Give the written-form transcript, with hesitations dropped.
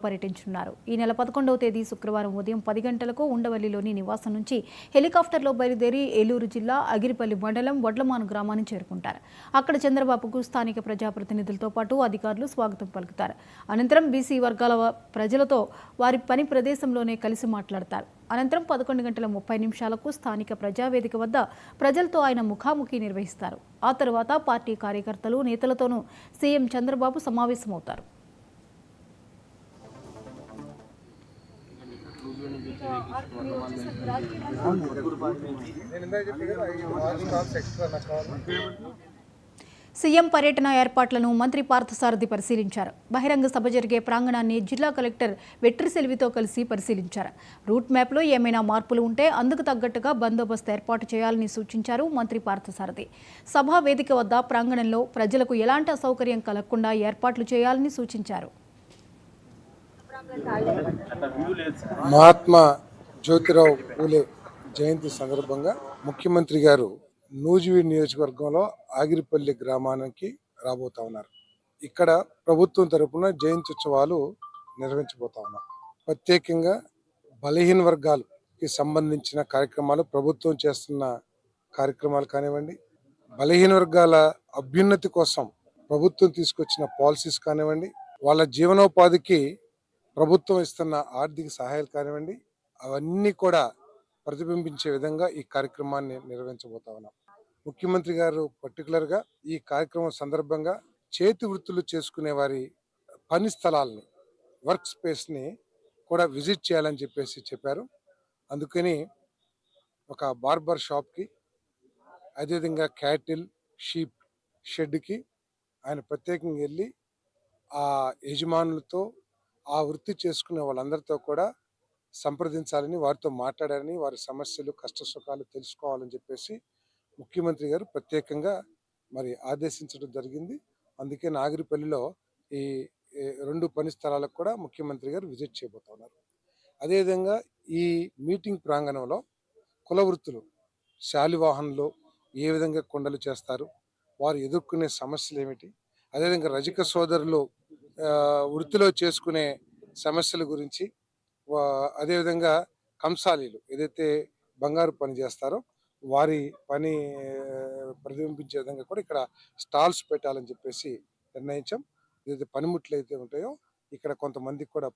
పర్యటించనున్నారు. ఈ నెల 11వ తేదీ శుక్రవారం ఉదయం 10 గంటలకు ఉండవల్లిలోని నివాసం నుంచి హెలికాప్టర్లో బయలుదేరి ఏలూరు జిల్లా అగిరిపల్లి మండలం వడ్లమాను గ్రామాన్ని చేరుకుంటారు. అక్కడ చంద్రబాబుకు స్థానిక ప్రజాప్రతినిధులతో పాటు అధికారులు స్వాగతం పలుకుతారు. అనంతరం బీసీ వర్గాల ప్రజలతో వారి పని ప్రదేశంలోనే కలిసి మాట్లాడతారు. అనంతరం 11:30 స్థానిక ప్రజావేదిక వద్ద ప్రజలతో ఆయన ముఖాముఖి నిర్వహిస్తారు. ఆ తర్వాత పార్టీ కార్యకర్తలు, నేతలతోనూ సీఎం చంద్రబాబు సమావేశమవుతారు. సీఎం పర్యటన ఏర్పాట్లను మంత్రి పార్థసారథి పరిశీలించారు. బహిరంగ సభ జరిగే ప్రాంగణాన్ని జిల్లా కలెక్టర్ వెట్రిసెల్వితో కలిసి పరిశీలించారు. రూట్ మ్యాప్లో ఏమైనా మార్పులు ఉంటే అందుకు తగ్గట్టుగా బందోబస్తు ఏర్పాటు చేయాలని సూచించారు మంత్రి పార్థసారథి. సభా వేదిక వద్ద ప్రాంగణంలో ప్రజలకు ఎలాంటి అసౌకర్యం కలగకుండా ఏర్పాట్లు చేయాలని సూచించారు. మహాత్మా జ్యోతిరావు పూలే జయంతి సందర్భంగా ముఖ్యమంత్రి గారు నూజివీడు నియోజకవర్గంలో ఆగిరిపల్లి గ్రామానికి రాబోతా ఉన్నారు. ఇక్కడ ప్రభుత్వం తరపున జయంతి ఉత్సవాలు నిర్వహించబోతా ఉన్నారు. ప్రత్యేకంగా బలహీన వర్గాలకి సంబంధించిన కార్యక్రమాలు, ప్రభుత్వం చేస్తున్న కార్యక్రమాలు కానివ్వండి, బలహీన వర్గాల అభ్యున్నతి కోసం ప్రభుత్వం తీసుకొచ్చిన పాలసీస్ కానివ్వండి, వాళ్ళ జీవనోపాధికి ప్రభుత్వం ఇస్తున్న ఆర్థిక సహాయాలు కానివ్వండి, అవన్నీ కూడా ప్రతిబింబించే విధంగా ఈ కార్యక్రమాన్ని నిర్వహించబోతా ఉన్నాం. ముఖ్యమంత్రి గారు పర్టికులర్గా ఈ కార్యక్రమం సందర్భంగా చేతి వృత్తులు చేసుకునే వారి పని స్థలాలని, వర్క్ స్పేస్ని కూడా విజిట్ చేయాలని చెప్పారు. అందుకని ఒక బార్బర్ షాప్కి, అదేవిధంగా క్యాటిల్, షీప్ షెడ్కి ఆయన ప్రత్యేకంగా వెళ్ళి ఆ యజమానులతో, ఆ వృత్తి చేసుకునే వాళ్ళందరితో కూడా సంప్రదించాలని, వారితో మాట్లాడాలని, వారి సమస్యలు, కష్ట సుఖాలు తెలుసుకోవాలని చెప్పేసి ముఖ్యమంత్రి గారు ప్రత్యేకంగా ఆదేశించడం జరిగింది. అందుకే నాగిరిపల్లిలో ఈ 2 పని స్థలాలకు కూడా ముఖ్యమంత్రి గారు విజిట్ చేయబోతున్నారు. అదేవిధంగా ఈ మీటింగ్ ప్రాంగణంలో కుల వృత్తులు, శాలివాహనంలో ఏ విధంగా కొండలు చేస్తారు, వారు ఎదుర్కొనే సమస్యలు ఏమిటి, అదేవిధంగా రజక సోదరులు వృత్తిలో చేసుకునే సమస్యల గురించి, అదేవిధంగా కంసాలీలు ఏదైతే బంగారు పని చేస్తారో వారి పని ప్రతిబింబించే విధంగా కూడా ఇక్కడ స్టాల్స్ పెట్టాలని చెప్పేసి నిర్ణయించాం. ఏదైతే పనిముట్లు అయితే ఉంటాయో ఇక్కడ కొంతమందికి కూడా